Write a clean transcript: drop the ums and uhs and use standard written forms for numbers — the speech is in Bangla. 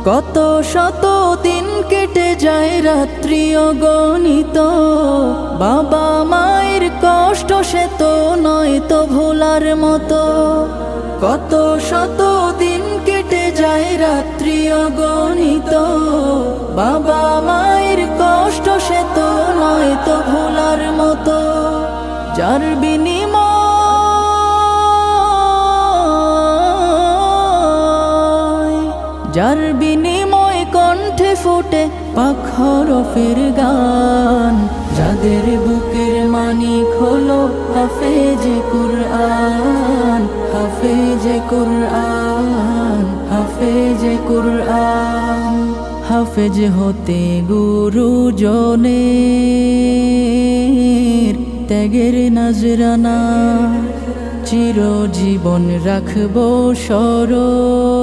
কত শত দিন কেটে যায় রাত্রি অগণিত, বাবা মায়ের কষ্ট সে তো নয় তো ভোলার মতো। কত শত দিন কেটে যায় রাত্রি অগণিত, বাবা মায়ের কষ্ট সে তো নয় তো ভোলার মতো। যার বিনিময় কণ্ঠে ফোটে পাক হরফের গান, যাদের বুকের মানিক হলো হাফেজে কুরআন, হাফেজে কুরআন, হাফেজে কুরআন। হাফেজ হতে গুরুজনের ত্যাগের নজরানা চিরজীবন রাখবো স্মরণ।